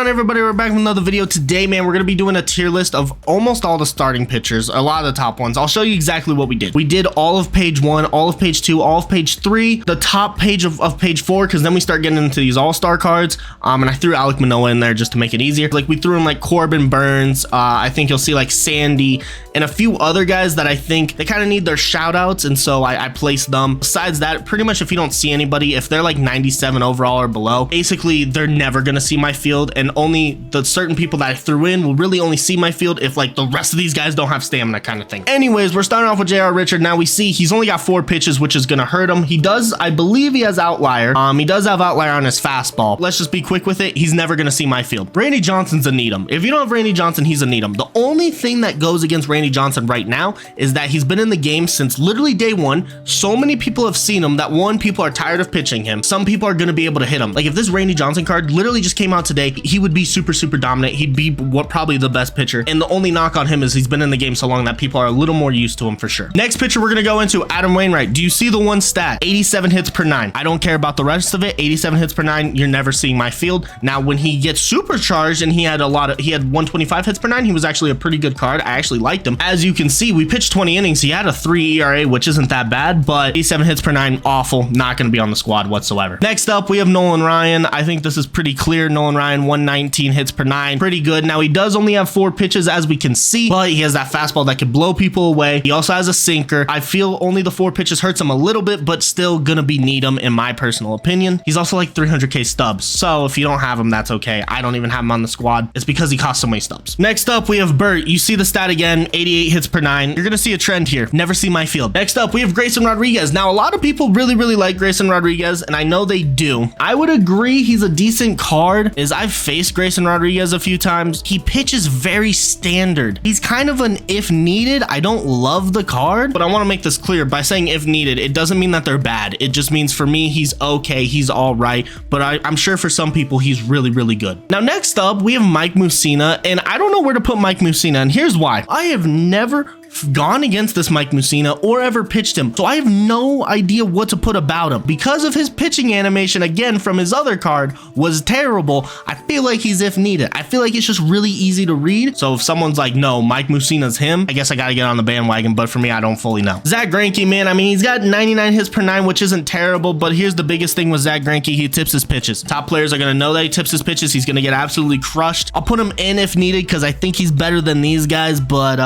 on, everybody? We're back with another video. Today, man, we're gonna be doing a tier list of almost all the starting pitchers, a lot of the top ones. I'll show you exactly what we did. We did all of page 1, all of page 2, all of page 3, the top page of page 4, because then we start getting into these all-star cards. And I threw Alek Manoah in there just to make it easier. Like, we threw in like Corbin Burns. I think you'll see like Sandy and a few other guys that I think they kind of need their shout outs, and so I placed them. Besides that, pretty much if you don't see anybody, if they're like 97 overall or below, basically they're never gonna see my field, and only the certain people that I threw in will really only see my field if like the rest of these guys don't have stamina, kind of thing. Anyways, we're starting off with J.R. Richard. Now we see he's only got 4 pitches, which is gonna hurt him. He does, I believe he has outlier. He does have outlier on his fastball. Let's just be quick with it. He's never gonna see my field. Randy Johnson's a need him. If you don't have Randy Johnson, he's a need him. The only thing that goes against Randy Johnson right now is that he's been in the game since literally day 1. So many people have seen him that people are tired of pitching him. Some people are going to be able to hit him. Like, if this Randy Johnson card literally just came out today, he would be super dominant. He'd be probably the best pitcher. And the only knock on him is he's been in the game so long that people are a little more used to him for sure. Next pitcher we're going to go into, Adam Wainwright. Do you see the one stat? 87 hits per 9. I don't care about the rest of it. 87 hits per 9. You're never seeing my field. Now, when he gets supercharged and he had 125 hits per 9, he was actually a pretty good card. I actually liked him. As you can see, we pitched 20 innings. He had a 3 ERA, which isn't that bad, but 87 hits per 9, awful. Not going to be on the squad whatsoever. Next up, we have Nolan Ryan. I think this is pretty clear. Nolan Ryan, 119 hits per 9. Pretty good. Now, he does only have 4 pitches, as we can see, but he has that fastball that can blow people away. He also has a sinker. I feel only the 4 pitches hurts him a little bit, but still going to be need him in my personal opinion. He's also like 300k stubs, so if you don't have him, that's okay. I don't even have him on the squad. It's because he costs so many stubs. Next up, we have Burt. You see the stat again, 88 hits per 9. You're going to see a trend here. Never see my field. Next up, we have Grayson Rodriguez. Now, a lot of people really like Grayson Rodriguez, and I know they do. I would agree he's a decent card, as I've faced Grayson Rodriguez a few times. He pitches very standard. He's kind of an if needed. I don't love the card, but I want to make this clear. By saying if needed, it doesn't mean that they're bad. It just means for me, he's okay. He's all right, but I'm sure for some people, he's really good. Now, next up, we have Mike Mussina, and I don't know where to put Mike Mussina, and here's why. I have never gone against this Mike Mussina or ever pitched him, so I have no idea what to put about him. Because of his pitching animation, again, from his other card was terrible, I feel like he's if needed. I feel like it's just really easy to read, so if someone's like, no, Mike Mussina's him, I guess I gotta get on the bandwagon, but for me, I don't fully know. Zack Greinke, man, I mean, he's got 99 hits per 9, which isn't terrible, but here's the biggest thing with Zack Greinke, he tips his pitches. Top players are gonna know that he tips his pitches. He's gonna get absolutely crushed. I'll put him in if needed, because I think he's better than these guys, but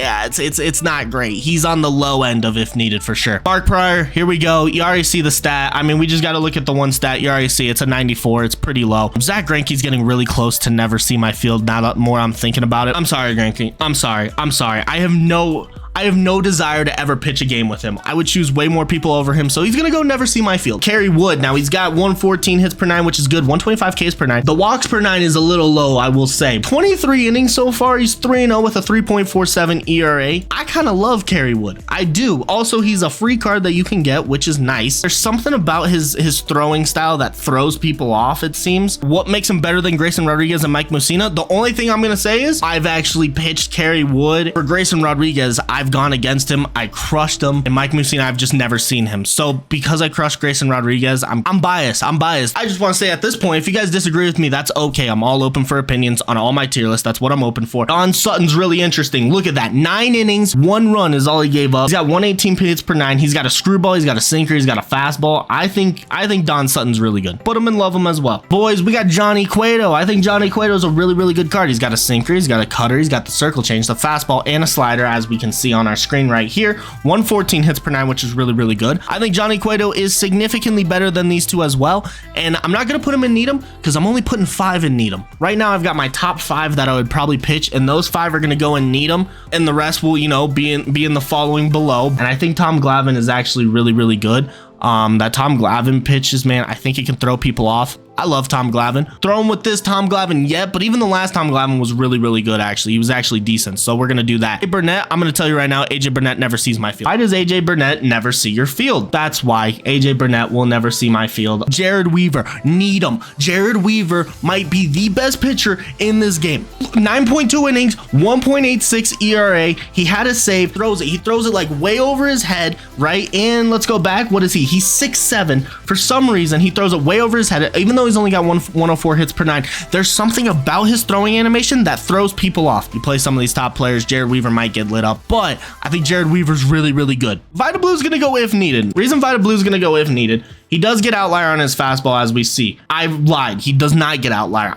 yeah, it's not great. He's on the low end of if needed for sure. Mark Pryor, here we go. You already see the stat. I mean, we just got to look at the one stat. You already see it's a 94. It's pretty low. Zack Greinke's getting really close to never see my field. Now that more I'm thinking about it. I'm sorry, Greinke. I'm sorry. I have no desire to ever pitch a game with him. I would choose way more people over him, so he's gonna go never see my field. Carrie Wood, now he's got 114 hits per 9, which is good. 125 Ks per 9. The walks per 9 is a little low, I will say. 23 innings so far. He's 3-0 with a 3.47 ERA. I kind of love Carrie Wood. I do. Also, he's a free card that you can get, which is nice. There's something about his throwing style that throws people off, it seems. What makes him better than Grayson Rodriguez and Mike Mussina? The only thing I'm gonna say is I've actually pitched Carrie Wood. For Grayson Rodriguez, I've gone against him. I crushed him. And Mike Mussina, I've just never seen him. So because I crushed Grayson Rodriguez, I'm biased. I just want to say at this point, if you guys disagree with me, that's okay. I'm all open for opinions on all my tier lists. That's what I'm open for. Don Sutton's really interesting. Look at that. 9 innings, 1 run is all he gave up. He's got 118 hits per 9. He's got a screwball. He's got a sinker. He's got a fastball. I think Don Sutton's really good. Put him and love him as well. Boys, we got Johnny Cueto. I think Johnny Cueto is a really good card. He's got a sinker. He's got a cutter. He's got the circle change, the fastball, and a slider, as we can see on our screen right here. 114 hits per 9, which is really good. I think Johnny Cueto is significantly better than these two as well, and I'm not gonna put him in need him because I'm only putting 5 in need him. Right now, I've got my top 5 that I would probably pitch, and those 5 are gonna go in need him, and the rest will, you know, be in the following below. And I think Tom Glavin is actually really good. That Tom Glavin pitches, man, I think it can throw people off. I love Tom Glavin. Throw him with this Tom Glavin yet, but even the last Tom Glavin was really good, actually. He was actually decent, so we're going to do that. AJ Burnett, I'm going to tell you right now, AJ Burnett never sees my field. Why does AJ Burnett never see your field? That's why AJ Burnett will never see my field. Jared Weaver, need him. Jared Weaver might be the best pitcher in this game. 9.2 innings, 1.86 ERA. He had a save, throws it. He throws it like way over his head, right? And let's go back. What is he? He's 6'7". For some reason, he throws it way over his head, even though though he's only got 104 hits per 9, there's something about his throwing animation that throws people off. You play some of these top players, Jared Weaver might get lit up, but I think Jared Weaver's really, really good. Vita Blue is going to go if needed. Reason Vita Blue is going to go if needed. He does get outlier on his fastball, as we see. I lied. He does not get outlier.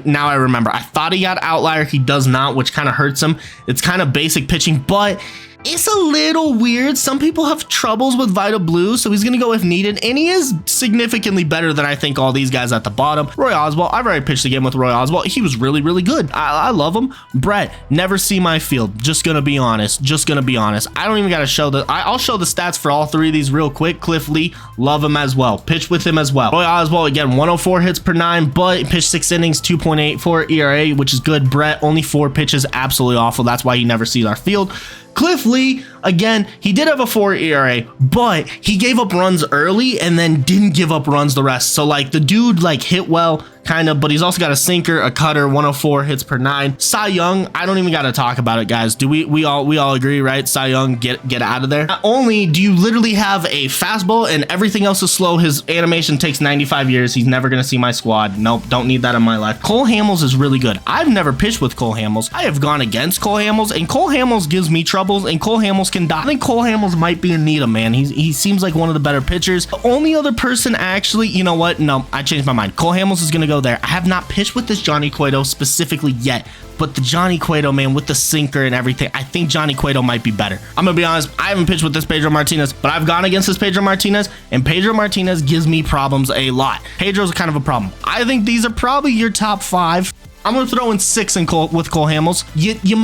Now I remember. I thought he got outlier. He does not, which kind of hurts him. It's kind of basic pitching, but it's a little weird. Some people have troubles with Vita Blue, so he's going to go if needed, and he is significantly better than I think all these guys at the bottom. Roy Oswald, I've already pitched the game with Roy Oswald. He was really, really good. I love him. Brett, never see my field. Just going to be honest. I don't even got to show I'll show the stats for all three of these real quick. Cliff Lee, love him as well. Pitch with him as well. Roy Oswald, again, 104 hits per 9, but pitched 6 innings, 2.84 ERA, which is good. Brett, only 4 pitches, absolutely awful. That's why he never sees our field. Cliff Lee, again, he did have a 4 ERA, but he gave up runs early and then didn't give up runs the rest. So like the dude like hit well, kind of, but he's also got a sinker, a cutter, 104 hits per 9. Cy Young, I don't even got to talk about it, guys. Do we all agree, right? Cy Young, get out of there. Not only do you literally have a fastball and everything else is slow, his animation takes 95 years. He's never gonna see my squad. Nope, don't need that in my life. Cole Hamels is really good. I've never pitched with Cole Hamels. I have gone against Cole Hamels, and Cole Hamels gives me troubles, and Cole Hamels can die. I think Cole Hamels might be in need of, man. He seems like one of the better pitchers. The only other person actually, you know what? No, I changed my mind. Cole Hamels is gonna go there. I have not pitched with this Johnny Cueto specifically yet, but the Johnny Cueto, man, with the sinker and everything, I think Johnny Cueto might be better. I'm gonna be honest, I haven't pitched with this Pedro Martinez, but I've gone against this Pedro Martinez, and Pedro Martinez gives me problems a lot. Pedro's kind of a problem. I think these are probably your top 5. I'm gonna throw in 6 with Cole Hamels. You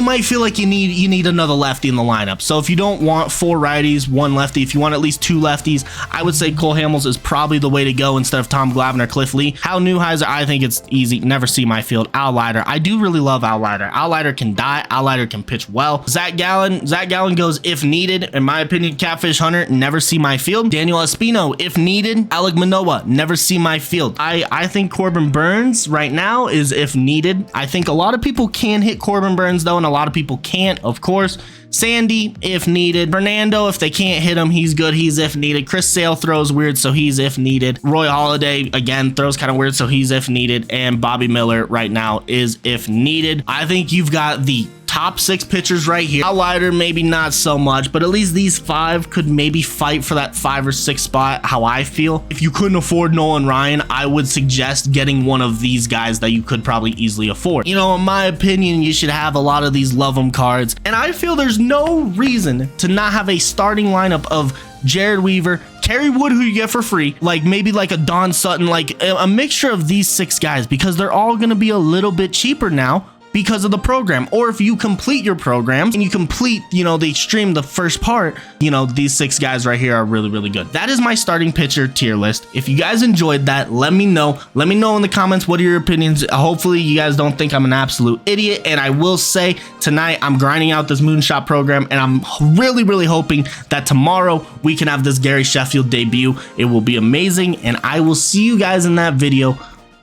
might feel like you need another lefty in the lineup. So if you don't want 4 righties, 1 lefty, if you want at least 2 lefties, I would say Cole Hamels is probably the way to go instead of Tom Glavin or Cliff Lee. Hal Neuheiser, I think it's easy. Never see my field. Al Leiter, I do really love Al Leiter. Al Leiter can die. Al Leiter can pitch well. Zack Gallen goes if needed. In my opinion, Catfish Hunter, never see my field. Daniel Espino, if needed. Alec Manoah, never see my field. I think Corbin Burns right now is if needed. I think a lot of people can hit Corbin Burns though, and a lot of people can't, of course. Sandy, if needed. Fernando, if they can't hit him, he's good. He's if needed. Chris Sale throws weird, so he's if needed. Roy Halladay, again, throws kind of weird, so he's if needed. And Bobby Miller right now is if needed. I think you've got the top 6 pitchers right here. Al Leiter, maybe not so much, but at least these 5 could maybe fight for that 5 or 6 spot, how I feel. If you couldn't afford Nolan Ryan, I would suggest getting one of these guys that you could probably easily afford. You know, in my opinion, you should have a lot of these love 'em cards, and I feel there's no reason to not have a starting lineup of Jared Weaver, Carrie Wood, who you get for free, like maybe like a Don Sutton, like a mixture of these 6 guys, because they're all going to be a little bit cheaper now because of the program. Or if you complete your programs and you complete, you know, the extreme, the first part, you know, these 6 guys right here are really, really good. That is my starting pitcher tier list. If you guys enjoyed that, let me know. Let me know in the comments, what are your opinions? Hopefully you guys don't think I'm an absolute idiot. And I will say tonight, I'm grinding out this Moonshot program, and I'm really, really hoping that tomorrow we can have this Gary Sheffield debut. It will be amazing, and I will see you guys in that video.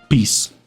Peace.